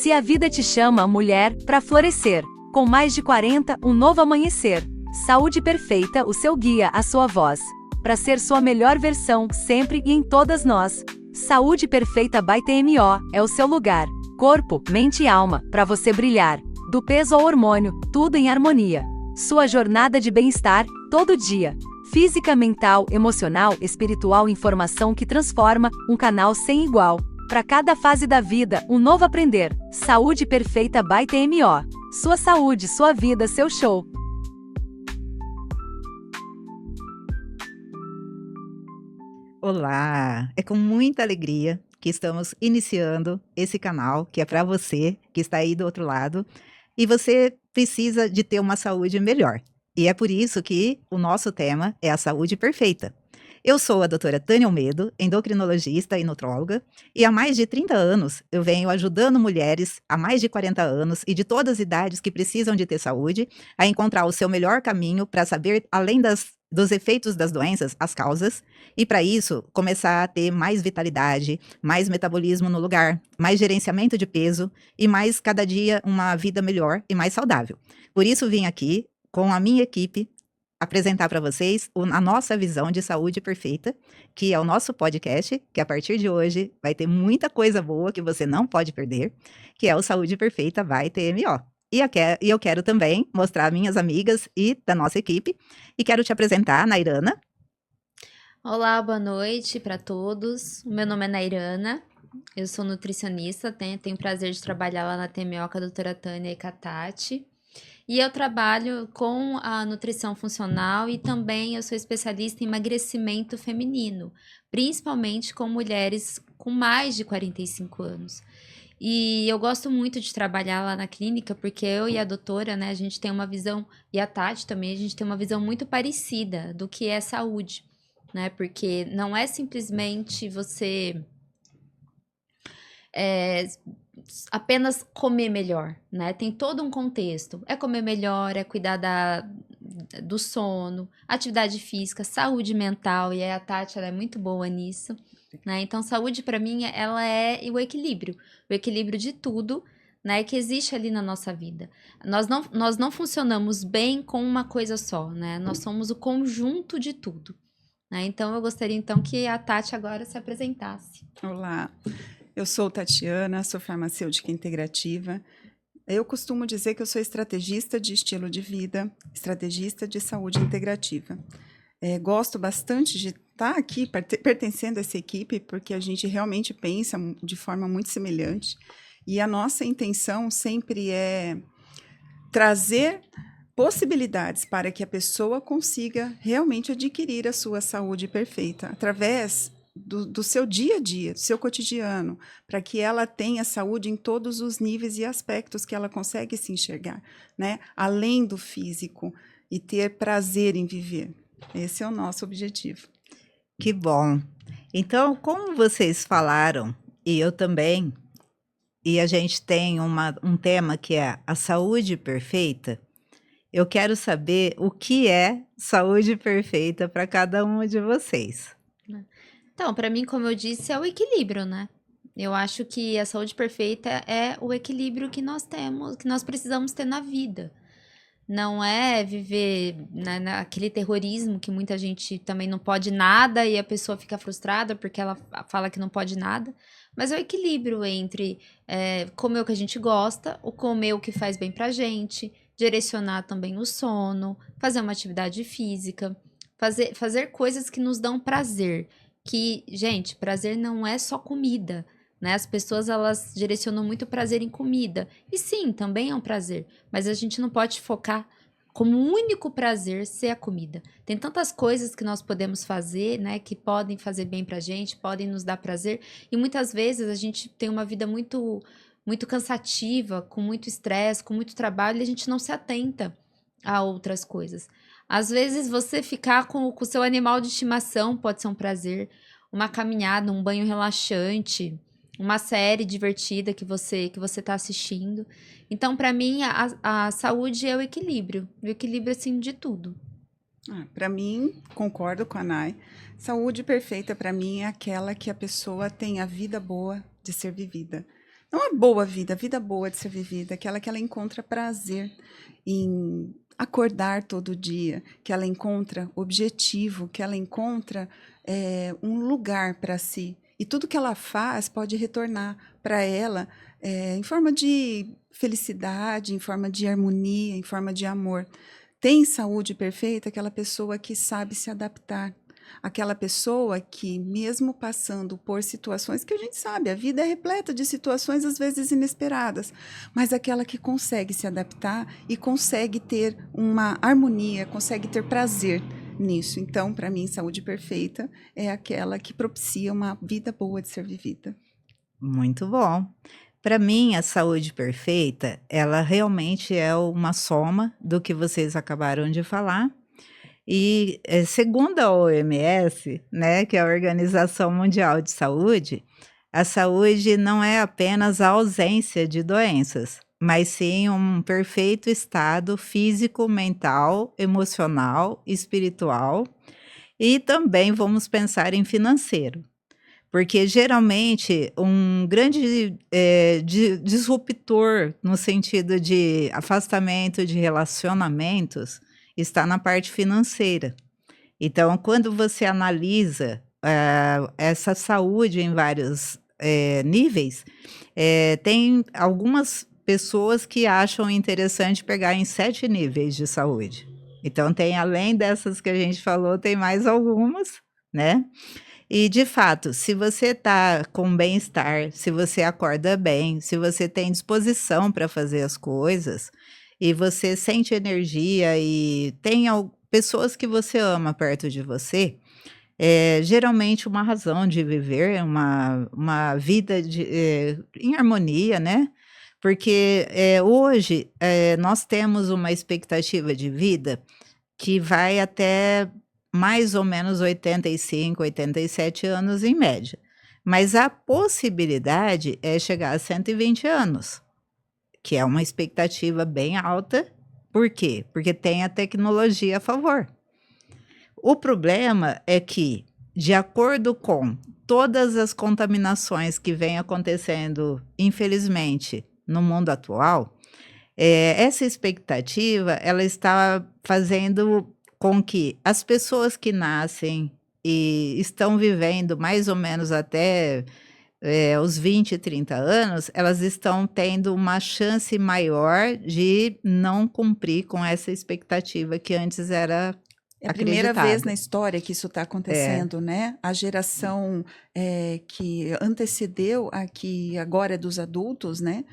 Se a vida te chama, mulher, para florescer. Com mais de 40, um novo amanhecer. Saúde Perfeita, o seu guia, a sua voz. Para ser sua melhor versão, sempre e em todas nós. Saúde Perfeita by TMO, é o seu lugar. Corpo, mente e alma, para você brilhar. Do peso ao hormônio, tudo em harmonia. Sua jornada de bem-estar, todo dia. Física, mental, emocional, espiritual, informação que transforma, um canal sem igual. Para cada fase da vida, um novo aprender. Saúde Perfeita by TMO. Sua saúde, sua vida, seu show. Olá! É com muita alegria que estamos iniciando esse canal, que é para você que está aí do outro lado, e você precisa de ter uma saúde melhor. E é por isso que o nosso tema é a saúde perfeita. Eu sou a doutora Tânia Almedo, endocrinologista e nutróloga, e há mais de 30 anos eu venho ajudando mulheres há mais de 40 anos e de todas as idades que precisam de ter saúde a encontrar o seu melhor caminho para saber, além dos efeitos das doenças, as causas, e para isso começar a ter mais vitalidade, mais metabolismo no lugar, mais gerenciamento de peso e mais cada dia uma vida melhor e mais saudável. Por isso vim aqui com a minha equipe apresentar para vocês a nossa visão de saúde perfeita, que é o nosso podcast, que a partir de hoje vai ter muita coisa boa que você não pode perder, que é o Saúde Perfeita by TMO. E eu quero também mostrar minhas amigas e da nossa equipe, e quero te apresentar a Nairana. Olá, boa noite para todos. O meu nome é Nairana, eu sou nutricionista, tenho o prazer de trabalhar lá na TMO com a doutora Tânia e com a Tati. E eu trabalho com a nutrição funcional e também eu sou especialista em emagrecimento feminino, principalmente com mulheres com mais de 45 anos. E eu gosto muito de trabalhar lá na clínica, porque eu e a doutora, né, a gente tem uma visão, e a Tati também, a gente tem uma visão muito parecida do que é saúde, né? Porque não é simplesmente você apenas comer melhor, né? Tem todo um contexto. É comer melhor, é cuidar do sono, atividade física, saúde mental, e a Tati, ela é muito boa nisso, né? Então, saúde para mim, ela é o equilíbrio de tudo, né, que existe ali na nossa vida. Nós não funcionamos bem com uma coisa só, né? Nós somos o conjunto de tudo, né? Então, eu gostaria então que a Tati agora se apresentasse. Olá, eu sou Tatiana, sou farmacêutica integrativa. Eu costumo dizer que eu sou estrategista de estilo de vida, estrategista de saúde integrativa. Gosto bastante de estar aqui pertencendo a essa equipe, porque a gente realmente pensa de forma muito semelhante. E a nossa intenção sempre é trazer possibilidades para que a pessoa consiga realmente adquirir a sua saúde perfeita, através do seu dia a dia, do seu cotidiano, para que ela tenha saúde em todos os níveis e aspectos que ela consegue se enxergar, né? Além do físico, e ter prazer em viver. Esse é o nosso objetivo. Que bom! Então, como vocês falaram, e eu também, e a gente tem um tema que é a saúde perfeita, eu quero saber o que é saúde perfeita para cada uma de vocês. Então, para mim, como eu disse, é o equilíbrio, né? Eu acho que a saúde perfeita é o equilíbrio que nós temos, que nós precisamos ter na vida. Não é viver naquele terrorismo que muita gente também não pode nada e a pessoa fica frustrada porque ela fala que não pode nada. Mas é o equilíbrio entre comer o que a gente gosta, o comer o que faz bem pra gente, direcionar também o sono, fazer uma atividade física, fazer coisas que nos dão prazer. Que, gente, prazer não é só comida, né? As pessoas, elas direcionam muito prazer em comida. E sim, também é um prazer. Mas a gente não pode focar como único prazer ser a comida. Tem tantas coisas que nós podemos fazer, né? Que podem fazer bem pra gente, podem nos dar prazer. E muitas vezes a gente tem uma vida muito, muito cansativa, com muito estresse, com muito trabalho, e a gente não se atenta a outras coisas. Às vezes, você ficar com o seu animal de estimação pode ser um prazer. Uma caminhada, um banho relaxante, uma série divertida que você está assistindo. Então, para mim, a saúde é o equilíbrio assim de tudo. Para mim, concordo com a Nay, saúde perfeita para mim é aquela que a pessoa tem a vida boa de ser vivida. Não é boa vida boa de ser vivida, aquela que ela encontra prazer em acordar todo dia, que ela encontra objetivo, que ela encontra um lugar para si. E tudo que ela faz pode retornar para ela em forma de felicidade, em forma de harmonia, em forma de amor. Tem saúde perfeita aquela pessoa que sabe se adaptar. Aquela pessoa que, mesmo passando por situações que a gente sabe, a vida é repleta de situações às vezes inesperadas, mas aquela que consegue se adaptar e consegue ter uma harmonia, consegue ter prazer nisso. Então, para mim, saúde perfeita é aquela que propicia uma vida boa de ser vivida. Muito bom. Para mim, a saúde perfeita, ela realmente é uma soma do que vocês acabaram de falar. E, segundo a OMS, né, que é a Organização Mundial de Saúde, a saúde não é apenas a ausência de doenças, mas sim um perfeito estado físico, mental, emocional, espiritual e também vamos pensar em financeiro. Porque geralmente um grande disruptor no sentido de afastamento de relacionamentos está na parte financeira. Então, quando você analisa essa saúde em vários níveis, tem algumas pessoas que acham interessante pegar em 7 níveis de saúde. Então, tem além dessas que a gente falou, tem mais algumas, né? E, de fato, se você está com bem-estar, se você acorda bem, se você tem disposição para fazer as coisas, e você sente energia e tem pessoas que você ama perto de você, geralmente uma razão de viver, uma vida em harmonia, né? Porque hoje nós temos uma expectativa de vida que vai até mais ou menos 85, 87 anos em média. Mas a possibilidade é chegar a 120 anos, que é uma expectativa bem alta. Por quê? Porque tem a tecnologia a favor. O problema é que, de acordo com todas as contaminações que vêm acontecendo, infelizmente, no mundo atual, essa expectativa ela está fazendo com que as pessoas que nascem e estão vivendo mais ou menos até os 20, 30 anos, elas estão tendo uma chance maior de não cumprir com essa expectativa que antes era É a primeira vez acreditada. na história que isso está acontecendo, né? A geração que antecedeu a que agora é dos adultos, né?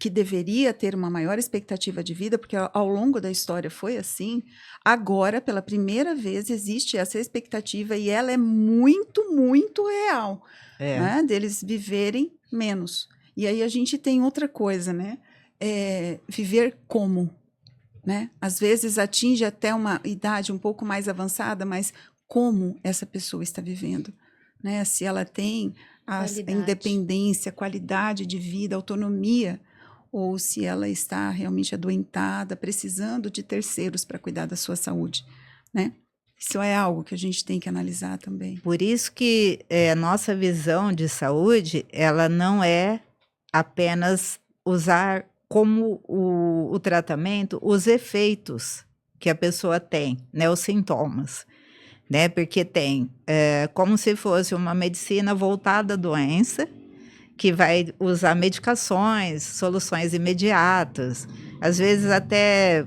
Que deveria ter uma maior expectativa de vida, porque ao longo da história foi assim. Agora, pela primeira vez, existe essa expectativa e ela é muito, muito real, É, né? Deles viverem menos. E aí a gente tem outra coisa, né? Viver como? Né? Às vezes atinge até uma idade um pouco mais avançada, mas como essa pessoa está vivendo? Né? Se ela tem a Qualidade. independência, qualidade de vida, autonomia, ou se ela está realmente adoentada, precisando de terceiros para cuidar da sua saúde. Né? Isso é algo que a gente tem que analisar também. por isso que a nossa visão de saúde, ela não é apenas usar como o tratamento os efeitos que a pessoa tem, né, os sintomas, né, porque tem como se fosse uma medicina voltada à doença, que vai usar medicações, soluções imediatas, às vezes até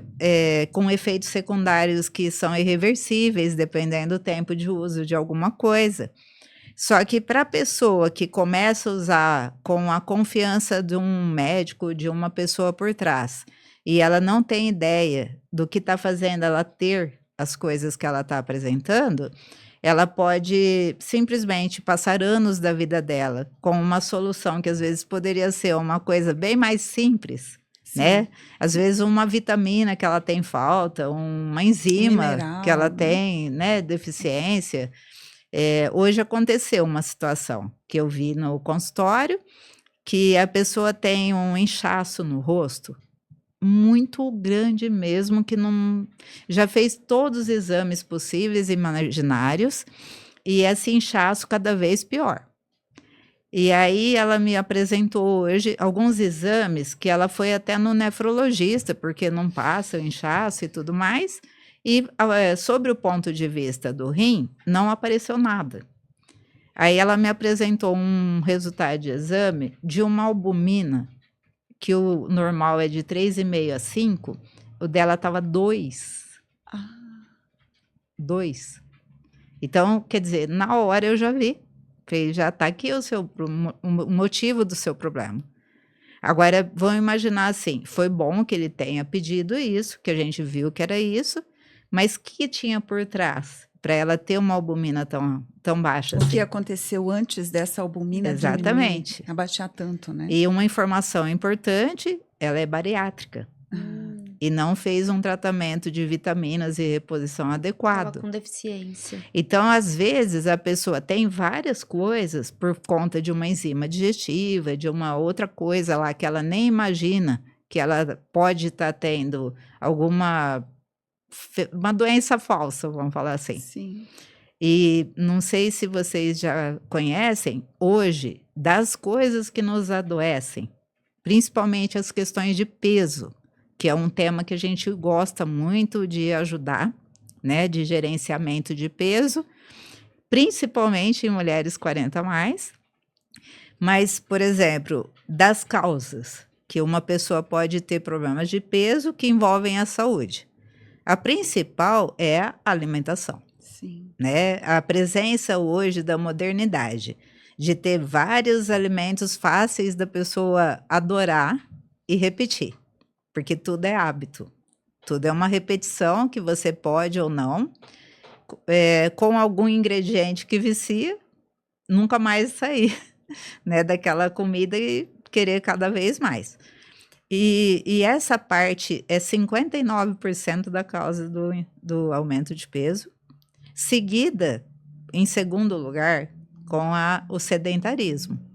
com efeitos secundários que são irreversíveis, dependendo do tempo de uso de alguma coisa. Só que para a pessoa que começa a usar com a confiança de um médico, de uma pessoa por trás, e ela não tem ideia do que está fazendo ela ter as coisas que ela está apresentando, ela pode simplesmente passar anos da vida dela com uma solução que às vezes poderia ser uma coisa bem mais simples, né? Às vezes uma vitamina que ela tem falta, uma enzima Mineral, que ela né? tem, né, deficiência. Hoje aconteceu uma situação que eu vi no consultório, que a pessoa tem um inchaço no rosto muito grande mesmo, que não já fez todos os exames possíveis e imaginários, e esse inchaço cada vez pior. E aí ela me apresentou hoje alguns exames que ela foi até no nefrologista, porque não passa o inchaço e tudo mais. E sobre o ponto de vista do rim, não apareceu nada. Aí ela me apresentou um resultado de exame de uma albumina, que o normal é de 3,5 a 5, o dela estava 2. Ah, 2. Então, quer dizer, na hora eu já vi. Falei, já está aqui o motivo do seu problema. Agora, vamos imaginar assim, foi bom que ele tenha pedido isso, que a gente viu que era isso, mas o que tinha por trás para ela ter uma albumina tão baixa o assim? que aconteceu antes dessa albumina Exatamente. diminuir, abaixar tanto, né? E uma informação importante, ela é bariátrica. E não fez um tratamento de vitaminas e reposição Tava adequado. com deficiência. Então, às vezes, a pessoa tem várias coisas por conta de uma enzima digestiva, de uma outra coisa lá que ela nem imagina que ela pode estar tendo uma doença falsa, vamos falar assim. Sim. E não sei se vocês já conhecem, hoje, das coisas que nos adoecem, principalmente as questões de peso, que é um tema que a gente gosta muito de ajudar, né, de gerenciamento de peso, principalmente em mulheres 40 a mais. Mas, por exemplo, das causas que uma pessoa pode ter problemas de peso que envolvem a saúde. A principal é a alimentação, Sim. né? A presença hoje da modernidade, de ter vários alimentos fáceis da pessoa adorar e repetir. Porque tudo é hábito, tudo é uma repetição que você pode ou não, com algum ingrediente que vicia, nunca mais sair, né, daquela comida e querer cada vez mais. E essa parte é 59% da causa do aumento de peso, seguida, em segundo lugar, com o sedentarismo.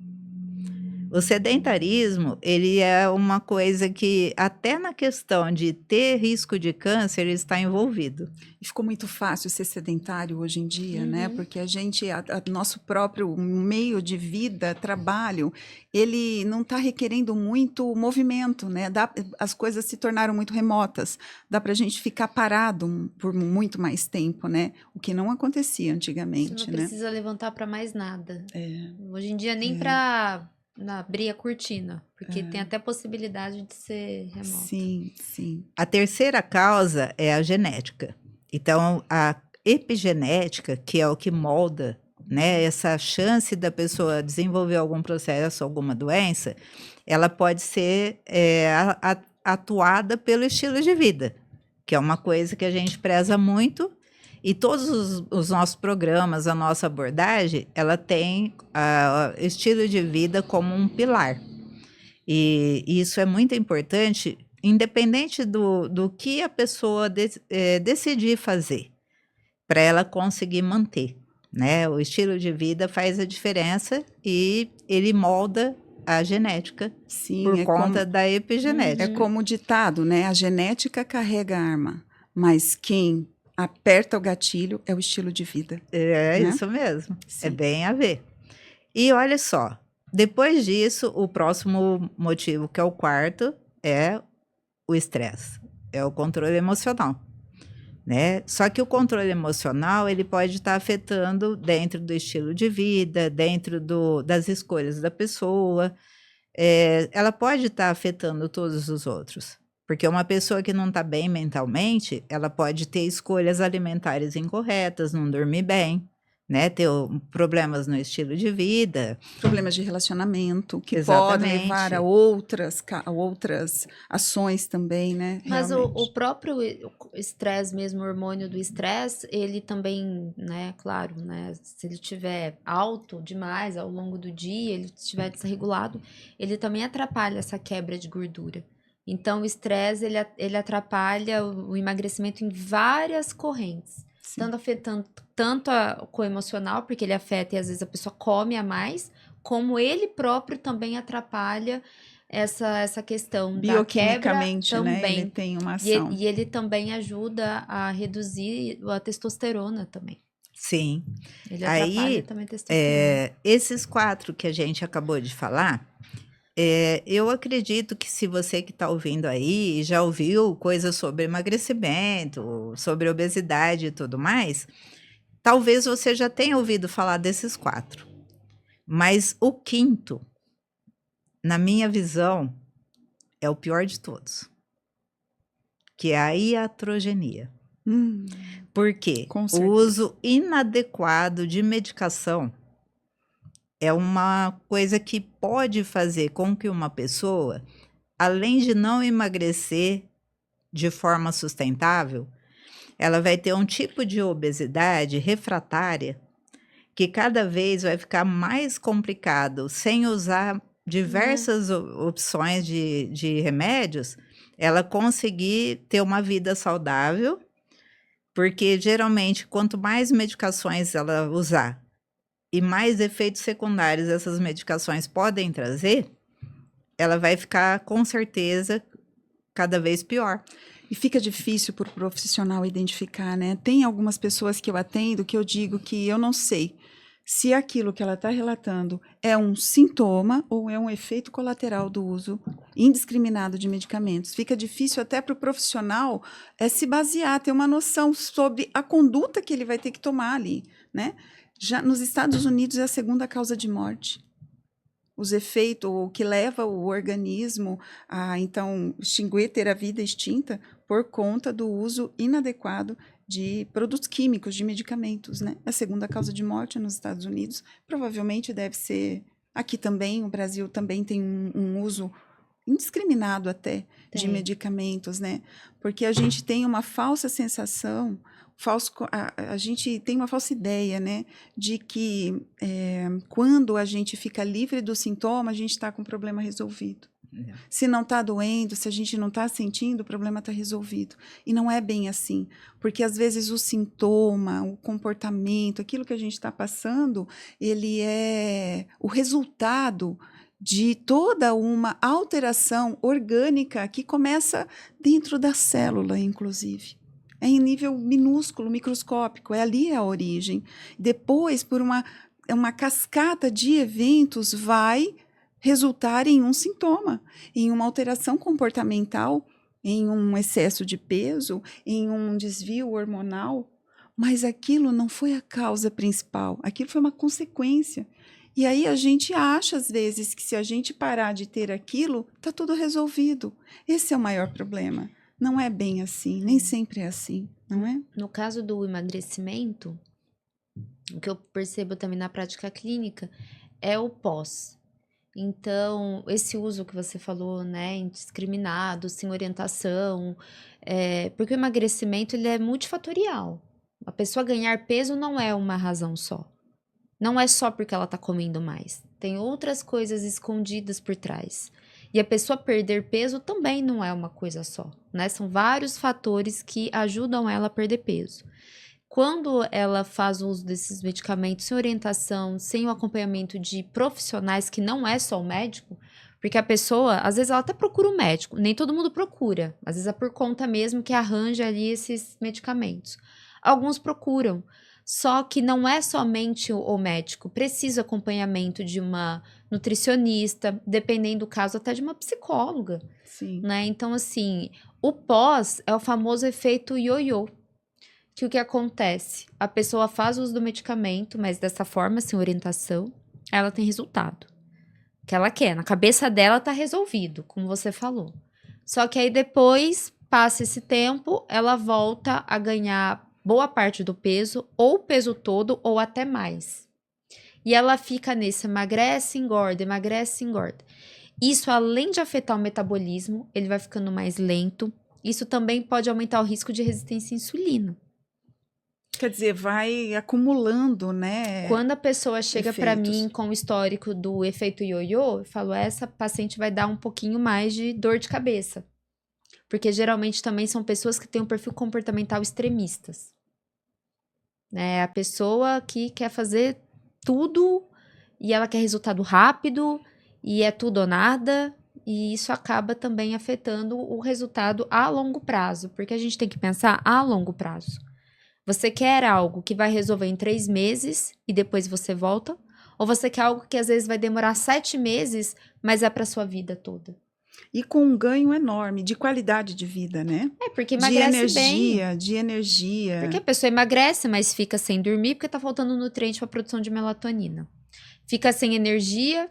O sedentarismo, ele é uma coisa que, até na questão de ter risco de câncer, ele está envolvido. E ficou muito fácil ser sedentário hoje em dia, né? Porque a gente, nosso próprio meio de vida, trabalho, ele não está requerendo muito movimento, né? As coisas se tornaram muito remotas. Dá para a gente ficar parado por muito mais tempo, né? O que não acontecia Você antigamente, não né? precisa levantar para mais nada. É, Hoje em dia nem para abrir a cortina, porque tem até possibilidade de ser remoto. sim, sim. A terceira causa é a genética. Então, a epigenética, que é o que molda, né, essa chance da pessoa desenvolver algum processo, alguma doença, ela pode ser atuada pelo estilo de vida, que é uma coisa que a gente preza muito. E todos os nossos programas, a nossa abordagem, ela tem estilo de vida como um pilar. E isso é muito importante, independente do que a pessoa decidir fazer, para ela conseguir manter, né? O estilo de vida faz a diferença e ele molda a genética Sim, por conta da epigenética. É como o ditado, né? A genética carrega a arma, mas quem aperta o gatilho é o estilo de vida. É né? isso mesmo, Sim. é bem a ver. E olha só, depois disso, o próximo motivo, que é o quarto, é o estresse, é o controle emocional, né? Só que o controle emocional, ele pode estar afetando dentro do estilo de vida, dentro das escolhas da pessoa, ela pode estar afetando todos os outros. Porque uma pessoa que não está bem mentalmente, ela pode ter escolhas alimentares incorretas, não dormir bem, né? Ter problemas no estilo de vida. Problemas de relacionamento, que Exatamente. podem levar a outras ações também, né? Mas Realmente. o próprio estresse mesmo, o hormônio do estresse, ele também, né, claro, né, se ele estiver alto demais ao longo do dia, ele estiver desregulado, ele também atrapalha essa quebra de gordura. Então, o estresse, ele atrapalha o emagrecimento em várias correntes. Sim. Tanto afetando o emocional, porque ele afeta e às vezes a pessoa come a mais, como ele próprio também atrapalha essa questão da quebra Bioquimicamente, também. né? Ele tem uma ação. E ele também ajuda a reduzir a testosterona também. Sim. Ele atrapalha Aí, também a testosterona. esses 4 que a gente acabou de falar, eu acredito que se você que está ouvindo aí já ouviu coisas sobre emagrecimento, sobre obesidade e tudo mais, talvez você já tenha ouvido falar desses 4. Mas o quinto, na minha visão, é o pior de todos, que é a iatrogenia. Por quê? Com O certeza. uso inadequado de medicação é uma coisa que pode fazer com que uma pessoa, além de não emagrecer de forma sustentável, ela vai ter um tipo de obesidade refratária que cada vez vai ficar mais complicado, sem usar diversas opções de remédios, ela conseguir ter uma vida saudável, porque geralmente quanto mais medicações ela usar e mais efeitos secundários essas medicações podem trazer, ela vai ficar com certeza cada vez pior. E fica difícil para o profissional identificar, né? Tem algumas pessoas que eu atendo que eu digo que eu não sei se aquilo que ela está relatando é um sintoma ou é um efeito colateral do uso indiscriminado de medicamentos. Fica difícil até para o profissional se basear, ter uma noção sobre a conduta que ele vai ter que tomar ali, né? Já nos Estados Unidos é a segunda causa de morte. Os efeitos, o que leva o organismo a, então, extinguir, ter a vida extinta por conta do uso inadequado de produtos químicos, de medicamentos, né? A segunda causa de morte nos Estados Unidos provavelmente deve ser aqui também. O Brasil também tem um uso indiscriminado até de medicamentos, né? Porque a gente tem uma falsa sensação, a gente tem uma falsa ideia, né, de que quando a gente fica livre do sintoma, a gente está com o problema resolvido. Se não está doendo, se a gente não está sentindo, o problema está resolvido. E não é bem assim, porque às vezes o sintoma, o comportamento, aquilo que a gente está passando, ele é o resultado de toda uma alteração orgânica que começa dentro da célula, inclusive. É em nível minúsculo, microscópico, ali é a origem. Depois, por uma cascata de eventos, vai resultar em um sintoma, em uma alteração comportamental, em um excesso de peso, em um desvio hormonal. Mas aquilo não foi a causa principal, aquilo foi uma consequência. E aí a gente acha, às vezes, que se a gente parar de ter aquilo, está tudo resolvido. Esse é o maior problema. Não é bem assim, nem sempre é assim, não é? No caso do emagrecimento, o que eu percebo também na prática clínica é o pós. Então, esse uso que você falou, né, indiscriminado, sem orientação, porque o emagrecimento ele é multifatorial. A pessoa ganhar peso não é uma razão só. Não é só porque ela está comendo mais. Tem outras coisas escondidas por trás. E a pessoa perder peso também não é uma coisa só, né? São vários fatores que ajudam ela a perder peso. Quando ela faz uso desses medicamentos sem orientação, sem o acompanhamento de profissionais, que não é só o médico, porque a pessoa, às vezes ela até procura um médico, nem todo mundo procura, às vezes é por conta mesmo que arranja ali esses medicamentos. Alguns procuram, só que não é somente o médico, precisa acompanhamento de uma nutricionista, dependendo do caso até de uma psicóloga. Sim. Né? Então, assim, o pós é o famoso efeito ioiô. Que o que acontece? A pessoa faz uso do medicamento, mas dessa forma, sem orientação, ela tem resultado. Que ela quer. Na cabeça dela tá resolvido, como você falou. Só que aí depois, passa esse tempo, ela volta a ganhar boa parte do peso, ou o peso todo, ou até mais. E ela fica nesse emagrece, engorda, emagrece, engorda. Isso, além de afetar o metabolismo, ele vai ficando mais lento. Isso também pode aumentar o risco de resistência à insulina. Quer dizer, vai acumulando, né? Quando a pessoa chega para efeitos. mim com o histórico do efeito ioiô, eu falo, essa paciente vai dar um pouquinho mais de dor de cabeça. Porque geralmente também são pessoas que têm um perfil comportamental extremistas. É a pessoa que quer fazer tudo e ela quer resultado rápido e é tudo ou nada. E isso acaba também afetando o resultado a longo prazo. Porque a gente tem que pensar a longo prazo. Você quer algo que vai resolver em 3 meses e depois você volta? Ou você quer algo que às vezes vai demorar 7 meses, mas é para sua vida toda? E com um ganho enorme de qualidade de vida, né? Porque De emagrece bem. energia, de energia. Porque a pessoa emagrece, mas fica sem dormir porque tá faltando nutriente para produção de melatonina. Fica sem energia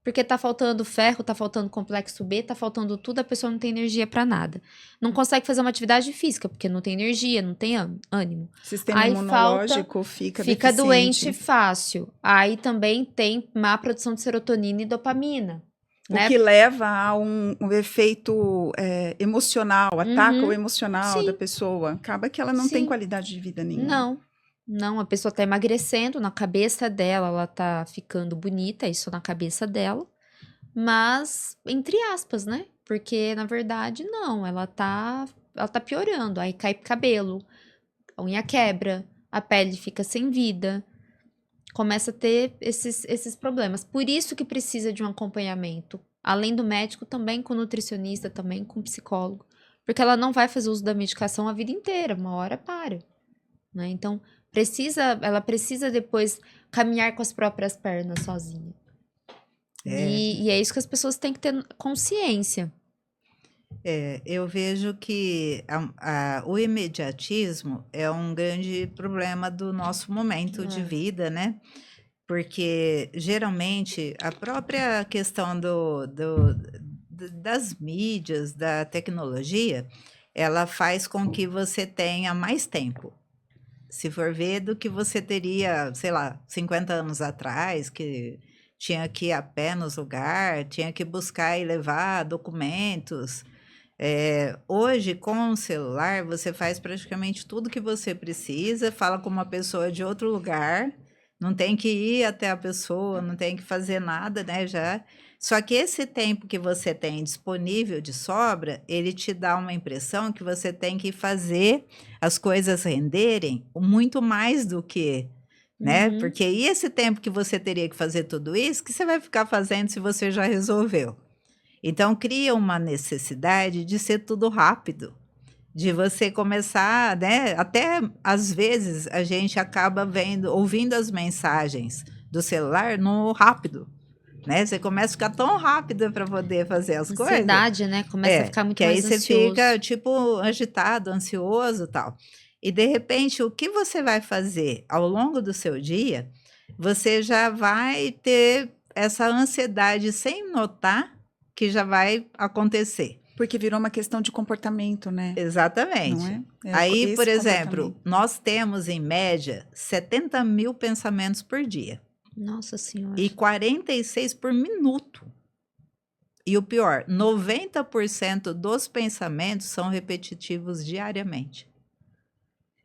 porque tá faltando ferro, tá faltando complexo B, tá faltando tudo, a pessoa não tem energia para nada. Não consegue fazer uma atividade física porque não tem energia, não tem ânimo. Sistema Aí imunológico fica Fica deficiente. doente fácil. Aí também tem má produção de serotonina e dopamina. O Né? que leva a um efeito emocional, ataca Uhum. o emocional Sim. da pessoa. Acaba que ela não tem Sim. qualidade de vida nenhuma. Não, a pessoa tá emagrecendo, na cabeça dela, ela tá ficando bonita, isso na cabeça dela. Mas, entre aspas, né? Porque, na verdade, não, ela tá piorando. Aí cai cabelo, a unha quebra, a pele fica sem vida. Começa a ter esses problemas. Por isso que precisa de um acompanhamento. Além do médico, também com nutricionista, também com psicólogo. Porque ela não vai fazer uso da medicação a vida inteira, uma hora para. Né? Então, ela precisa depois caminhar com as próprias pernas sozinha. E é isso que as pessoas têm que ter consciência. Eu vejo que o imediatismo é um grande problema do nosso momento de vida, né? Porque geralmente a própria questão das mídias, da tecnologia, ela faz com que você tenha mais tempo. Se for ver, do que você teria, sei lá, 50 anos atrás, que tinha que ir a pé nos lugares, tinha que buscar e levar documentos. Hoje, com o celular, você faz praticamente tudo que você precisa, fala com uma pessoa de outro lugar, não tem que ir até a pessoa, não tem que fazer nada, né, já. Só que esse tempo que você tem disponível de sobra, ele te dá uma impressão que você tem que fazer as coisas renderem muito mais do que, né? Uhum. Porque e esse tempo que você teria que fazer tudo isso, que você vai ficar fazendo se você já resolveu? Então, cria uma necessidade de ser tudo rápido, de você começar, né? Até às vezes a gente acaba ouvindo as mensagens do celular no rápido, né? Você começa a ficar tão rápida para poder fazer as coisas. Ansiedade, né? Começa a ficar muito que mais aí você ansioso. fica, tipo, agitado, ansioso e tal. E, de repente, o que você vai fazer ao longo do seu dia, você já vai ter essa ansiedade sem notar que já vai acontecer. Porque virou uma questão de comportamento, né? Exatamente. Não é? Aí, Esse por exemplo, comportamento. nós temos, em média, 70 mil pensamentos por dia. Nossa Senhora. E 46 por minuto. E o pior, 90% dos pensamentos são repetitivos diariamente.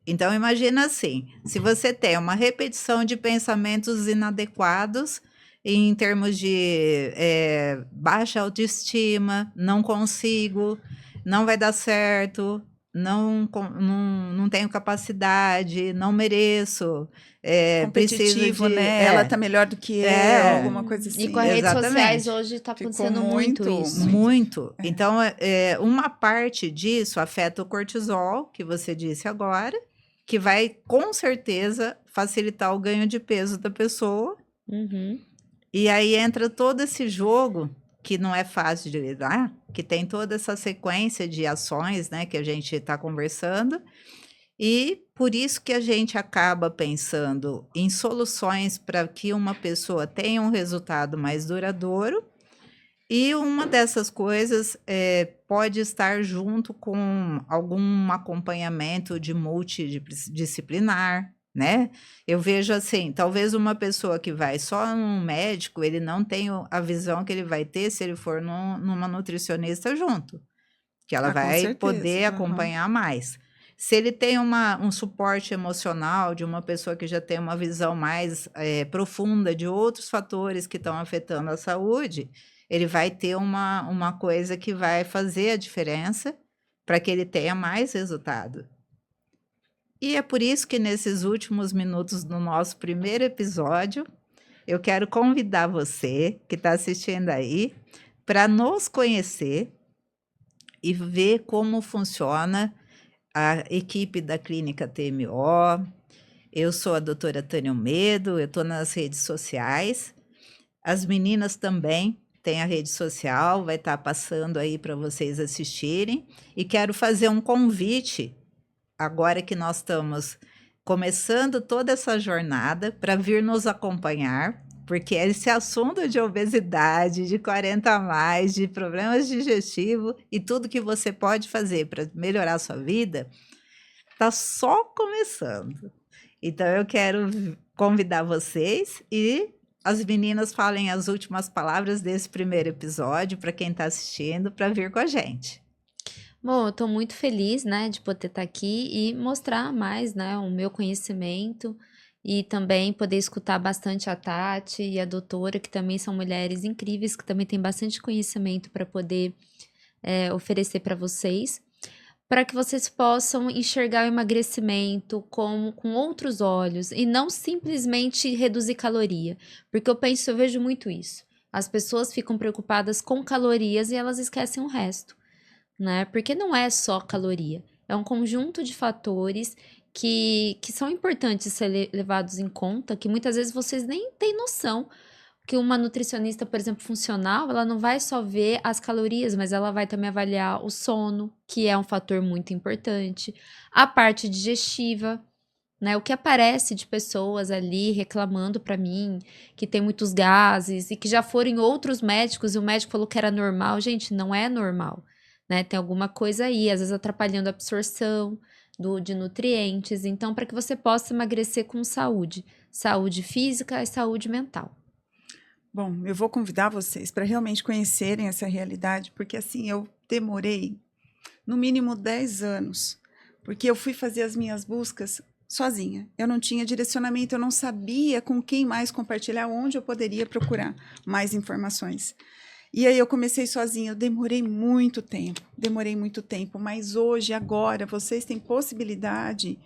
Então, imagina assim, se você tem uma repetição de pensamentos inadequados em termos de baixa autoestima, não consigo, não vai dar certo, não tenho capacidade, não mereço, Competitivo, né? Ela tá melhor do que eu, alguma coisa assim. E com as redes Exatamente. sociais hoje tá acontecendo muito isso. Muito. Então, uma parte disso afeta o cortisol, que você disse agora, que vai, com certeza, facilitar o ganho de peso da pessoa. Uhum. E aí entra todo esse jogo, que não é fácil de lidar, que tem toda essa sequência de ações, né, que a gente está conversando. E por isso que a gente acaba pensando em soluções para que uma pessoa tenha um resultado mais duradouro. E uma dessas coisas pode estar junto com algum acompanhamento de multidisciplinar, né? Eu vejo assim, talvez uma pessoa que vai só num médico, ele não tem a visão que ele vai ter se ele for numa nutricionista junto, que ela vai certeza, poder acompanhar mais. Se ele tem um suporte emocional de uma pessoa que já tem uma visão mais profunda de outros fatores que estão afetando a saúde, ele vai ter uma coisa que vai fazer a diferença para que ele tenha mais resultado. E é por isso que nesses últimos minutos do nosso primeiro episódio, eu quero convidar você que está assistindo aí para nos conhecer e ver como funciona a equipe da Clínica TMO. Eu sou a doutora Tânia Almedo, eu estou nas redes sociais. As meninas também têm a rede social, vai estar passando aí para vocês assistirem. E quero fazer um convite, agora que nós estamos começando toda essa jornada, para vir nos acompanhar, porque esse assunto de obesidade, de 40 a mais, de problemas digestivos e tudo que você pode fazer para melhorar a sua vida, está só começando. Então eu quero convidar vocês e as meninas falem as últimas palavras desse primeiro episódio para quem está assistindo, para vir com a gente. Bom, eu tô muito feliz, né, de poder estar aqui e mostrar mais, né, o meu conhecimento e também poder escutar bastante a Tati e a doutora, que também são mulheres incríveis, que também têm bastante conhecimento para poder oferecer para vocês, para que vocês possam enxergar o emagrecimento com outros olhos e não simplesmente reduzir caloria, porque eu vejo muito isso. As pessoas ficam preocupadas com calorias e elas esquecem o resto, né? Porque não é só caloria, é um conjunto de fatores que são importantes ser levados em conta, que muitas vezes vocês nem têm noção. Que uma nutricionista, por exemplo, funcional, ela não vai só ver as calorias, mas ela vai também avaliar o sono, que é um fator muito importante, a parte digestiva, né? O que aparece de pessoas ali reclamando para mim que tem muitos gases e que já foram em outros médicos e o médico falou que era normal. Gente, não é normal, né? Tem alguma coisa aí, às vezes atrapalhando a absorção de nutrientes. Então, para que você possa emagrecer com saúde física e saúde mental. Bom, eu vou convidar vocês para realmente conhecerem essa realidade, porque assim, eu demorei no mínimo 10 anos, porque eu fui fazer as minhas buscas sozinha. Eu não tinha direcionamento, eu não sabia com quem mais compartilhar, onde eu poderia procurar mais informações. E aí eu comecei sozinha, eu demorei muito tempo, mas hoje, agora, vocês têm possibilidade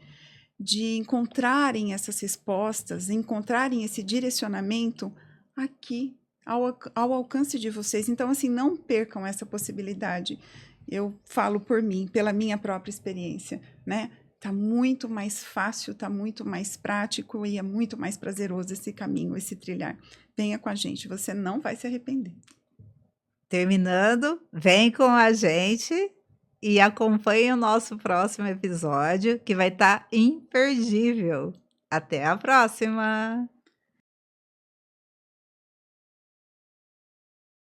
de encontrarem essas respostas, encontrarem esse direcionamento aqui, ao alcance de vocês. Então, assim, não percam essa possibilidade. Eu falo por mim, pela minha própria experiência, né? Tá muito mais fácil, tá muito mais prático e é muito mais prazeroso esse caminho, esse trilhar. Venha com a gente, você não vai se arrepender. Terminando, vem com a gente e acompanhe o nosso próximo episódio, que vai estar imperdível. Até a próxima!